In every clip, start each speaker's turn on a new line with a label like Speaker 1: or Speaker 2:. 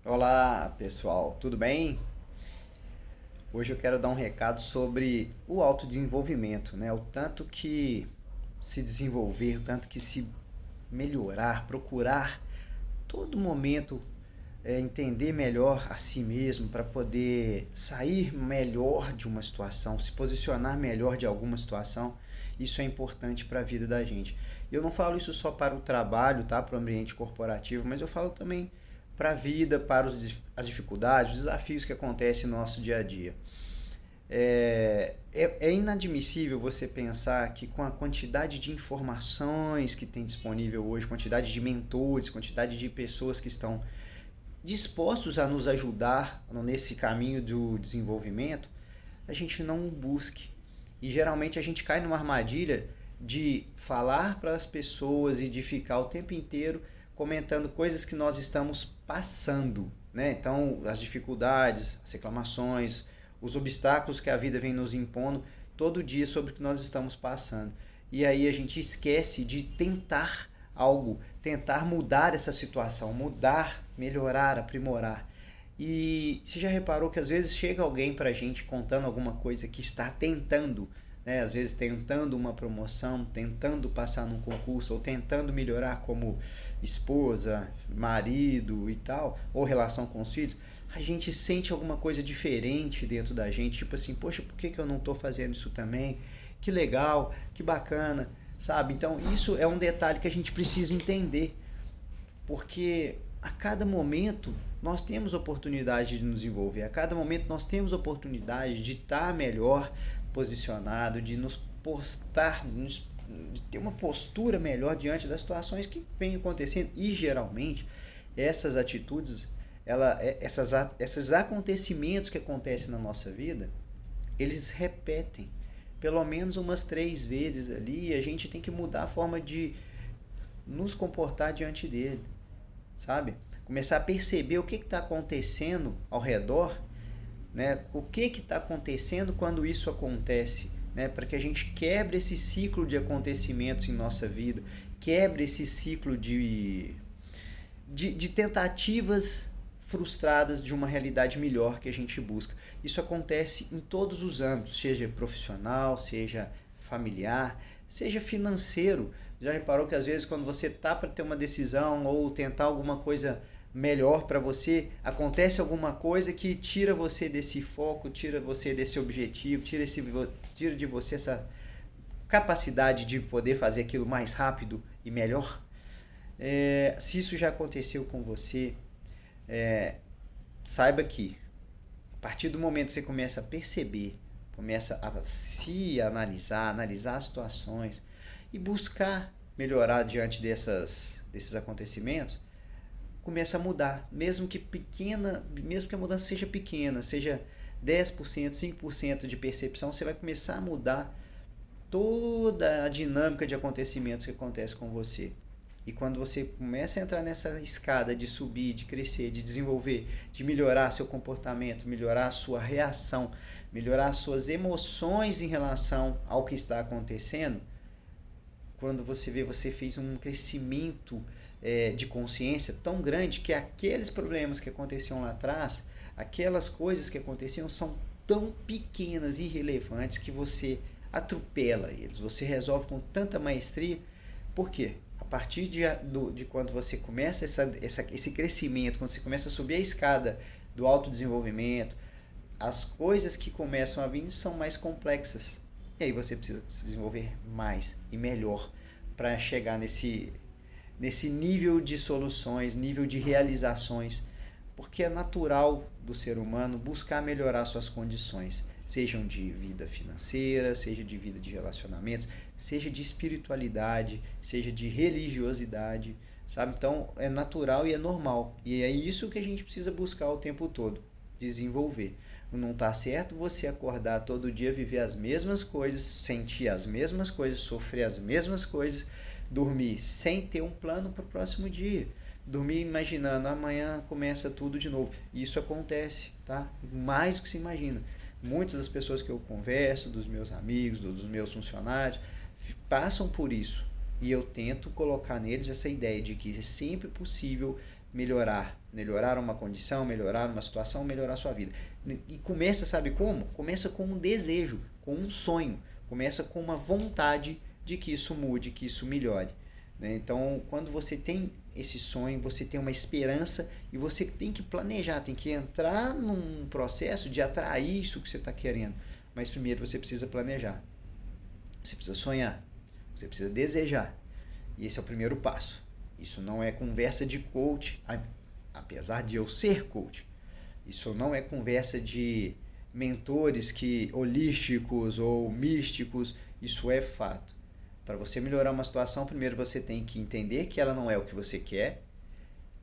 Speaker 1: Olá, pessoal, tudo bem? Hoje eu quero dar um recado sobre o autodesenvolvimento, né? O tanto que se desenvolver, o tanto que se melhorar, procurar todo momento entender melhor a si mesmo para poder sair melhor de uma situação, se posicionar melhor de alguma situação. Isso é importante para a vida da gente. Eu não falo isso só para o trabalho, tá? Para o ambiente corporativo, mas eu falo também para a vida, para as dificuldades, os desafios que acontecem no nosso dia a dia. É inadmissível você pensar que com a quantidade de informações que tem disponível hoje, quantidade de mentores, quantidade de pessoas que estão dispostos a nos ajudar nesse caminho do desenvolvimento, a gente não busque. E geralmente a gente cai numa armadilha de falar para as pessoas e de ficar o tempo inteiro comentando coisas que nós estamos passando, né? Então, as dificuldades, as reclamações, os obstáculos que a vida vem nos impondo todo dia sobre o que nós estamos passando. E aí a gente esquece de tentar algo, tentar mudar essa situação, mudar, melhorar, aprimorar. E você já reparou que às vezes chega alguém pra gente contando alguma coisa que está tentando, né? Às vezes tentando uma promoção, tentando passar num concurso, ou tentando melhorar como esposa, marido e tal, ou relação com os filhos, a gente sente alguma coisa diferente dentro da gente, tipo assim, poxa, por que eu não estou fazendo isso também? Que legal, que bacana, sabe? Então isso é um detalhe que a gente precisa entender, porque a cada momento nós temos oportunidade de nos envolver, a cada momento nós temos oportunidade de estar melhor posicionado, de nos postar, de ter uma postura melhor diante das situações que vêm acontecendo. E geralmente essas atitudes, esses acontecimentos que acontecem na nossa vida, eles repetem pelo menos umas 3 vezes ali, e a gente tem que mudar a forma de nos comportar diante dele, sabe? Começar a perceber o que está acontecendo ao redor, né? O que está acontecendo quando isso acontece, né? Para que a gente quebre esse ciclo de acontecimentos em nossa vida, quebre esse ciclo de tentativas frustradas de uma realidade melhor que a gente busca. Isso acontece em todos os âmbitos, seja profissional, seja familiar, seja financeiro. Já reparou que às vezes quando você tá para ter uma decisão ou tentar alguma coisa melhor para você, acontece alguma coisa que tira você desse foco, tira você desse objetivo, tira de você essa capacidade de poder fazer aquilo mais rápido e melhor? Se isso já aconteceu com você, saiba que a partir do momento que você começa a perceber, começa a se analisar as situações e buscar melhorar diante desses acontecimentos, começa a mudar, mesmo que a mudança seja pequena, seja 10%, 5% de percepção, você vai começar a mudar toda a dinâmica de acontecimentos que acontece com você. E quando você começa a entrar nessa escada de subir, de crescer, de desenvolver, de melhorar seu comportamento, melhorar a sua reação, melhorar as suas emoções em relação ao que está acontecendo, quando você vê, você fez um crescimento de consciência tão grande que aqueles problemas que aconteciam lá atrás, aquelas coisas que aconteciam são tão pequenas e irrelevantes que você atropela eles, você resolve com tanta maestria. Por quê? A partir de quando você começa esse crescimento, quando você começa a subir a escada do autodesenvolvimento, as coisas que começam a vir são mais complexas. E aí você precisa se desenvolver mais e melhor para chegar nesse nível de soluções, nível de realizações, porque é natural do ser humano buscar melhorar suas condições, sejam de vida financeira, seja de vida de relacionamentos, seja de espiritualidade, seja de religiosidade, sabe? Então é natural e é normal. E é isso que a gente precisa buscar o tempo todo, desenvolver. Não está certo você acordar todo dia, viver as mesmas coisas, sentir as mesmas coisas, sofrer as mesmas coisas, dormir sem ter um plano para o próximo dia. Dormir imaginando amanhã começa tudo de novo. Isso acontece, tá? Mais do que se imagina. Muitas das pessoas que eu converso, dos meus amigos, dos meus funcionários, passam por isso. E eu tento colocar neles essa ideia de que é sempre possível melhorar uma condição, melhorar uma situação, melhorar a sua vida. E começa, sabe como? Começa com um desejo, com um sonho, começa com uma vontade de que isso mude, que isso melhore. Né? Então, quando você tem esse sonho, você tem uma esperança e você tem que planejar, tem que entrar num processo de atrair isso que você está querendo. Mas primeiro você precisa planejar, você precisa sonhar, você precisa desejar. E esse é o primeiro passo. Isso não é conversa de coach, apesar de eu ser coach. Isso não é conversa de mentores holísticos ou místicos. Isso é fato. Para você melhorar uma situação, primeiro você tem que entender que ela não é o que você quer,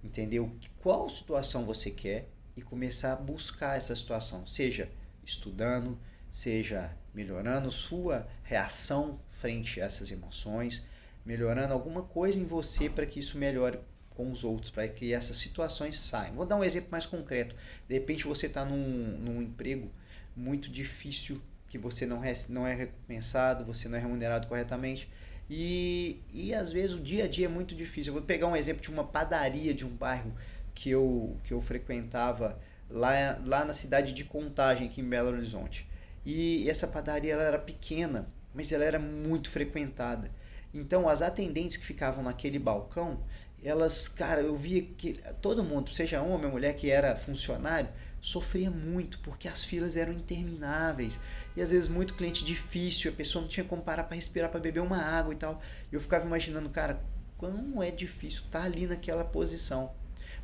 Speaker 1: entender qual situação você quer e começar a buscar essa situação, seja estudando, seja melhorando sua reação frente a essas emoções, melhorando alguma coisa em você para que isso melhore com os outros, para que essas situações saiam. Vou dar um exemplo mais concreto. De repente você está num emprego muito difícil, que você não é recompensado, você não é remunerado corretamente. E às vezes o dia a dia é muito difícil. Eu vou pegar um exemplo de uma padaria de um bairro que eu frequentava lá na cidade de Contagem, aqui em Belo Horizonte. E essa padaria ela era pequena, mas ela era muito frequentada. Então as atendentes que ficavam naquele balcão, elas, cara, eu via que todo mundo, seja homem ou mulher que era funcionário, sofria muito porque as filas eram intermináveis e às vezes muito cliente difícil, a pessoa não tinha como parar para respirar, para beber uma água e tal. E eu ficava imaginando, cara, como é difícil estar ali naquela posição.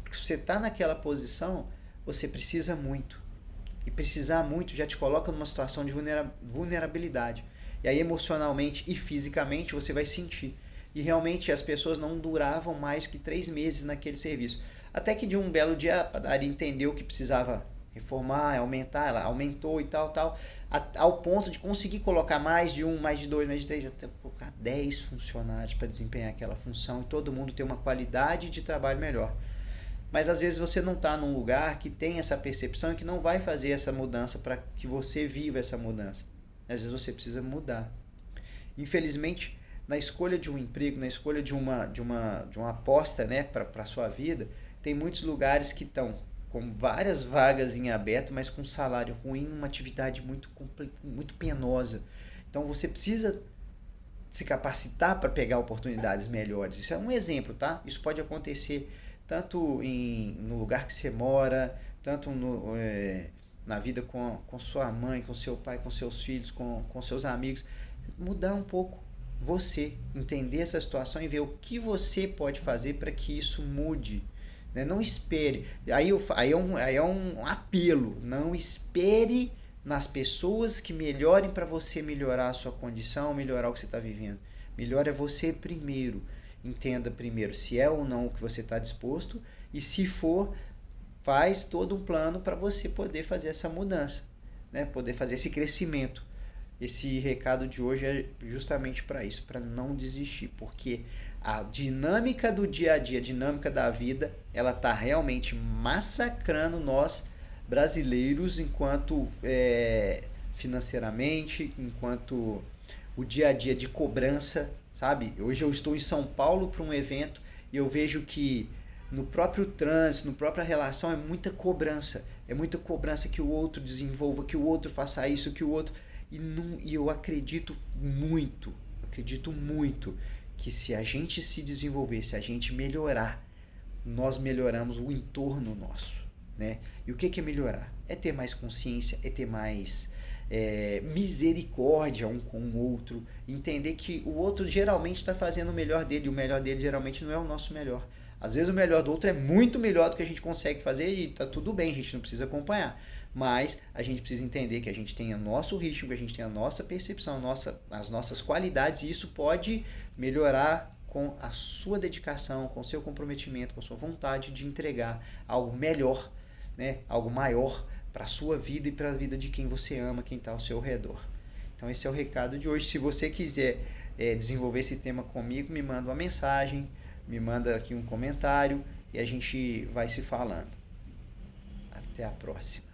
Speaker 1: Porque se você está naquela posição, você precisa muito. E precisar muito já te coloca numa situação de vulnerabilidade. E aí emocionalmente e fisicamente você vai sentir. E realmente as pessoas não duravam mais que 3 meses naquele serviço. Até que de um belo dia a padaria entendeu que precisava reformar, aumentar, ela aumentou e tal, ao ponto de conseguir colocar mais de um, mais de dois, mais de três, até colocar 10 funcionários para desempenhar aquela função e todo mundo ter uma qualidade de trabalho melhor. Mas às vezes você não está num lugar que tem essa percepção e que não vai fazer essa mudança para que você viva essa mudança. Às vezes você precisa mudar. Infelizmente, na escolha de um emprego, na escolha de uma aposta, né, para a sua vida, tem muitos lugares que estão com várias vagas em aberto, mas com salário ruim, uma atividade muito penosa. Então você precisa se capacitar para pegar oportunidades melhores. Isso é um exemplo, tá? Isso pode acontecer tanto no lugar que você mora, tanto na vida com sua mãe, com seu pai, com seus filhos, com seus amigos. Mudar um pouco você, entender essa situação e ver o que você pode fazer para que isso mude. Né? Não espere. Aí é um apelo. Não espere nas pessoas que melhorem para você melhorar a sua condição, melhorar o que você está vivendo. Melhor é você primeiro. Entenda primeiro se é ou não o que você está disposto e se for, faz todo um plano para você poder fazer essa mudança, né? Poder fazer esse crescimento. Esse recado de hoje é justamente para isso, para não desistir, porque a dinâmica do dia a dia, a dinâmica da vida, ela está realmente massacrando nós brasileiros enquanto financeiramente, enquanto o dia a dia de cobrança, sabe? Hoje eu estou em São Paulo para um evento e eu vejo que no próprio trânsito, na própria relação, é muita cobrança. É muita cobrança que o outro desenvolva, que o outro faça isso, que o outro... E eu acredito muito que se a gente se desenvolver, se a gente melhorar, nós melhoramos o entorno nosso, né? E o que é melhorar? É ter mais consciência, é ter mais misericórdia um com o outro, entender que o outro geralmente está fazendo o melhor dele, e o melhor dele geralmente não é o nosso melhor. Às vezes o melhor do outro é muito melhor do que a gente consegue fazer e tá tudo bem, a gente não precisa acompanhar. Mas a gente precisa entender que a gente tem o nosso ritmo, que a gente tem a nossa percepção, as nossas qualidades, e isso pode melhorar com a sua dedicação, com o seu comprometimento, com a sua vontade de entregar algo melhor, né? Algo maior para a sua vida e para a vida de quem você ama, quem está ao seu redor. Então esse é o recado de hoje. Se você quiser desenvolver esse tema comigo, me manda uma mensagem, me manda aqui um comentário e a gente vai se falando. Até a próxima.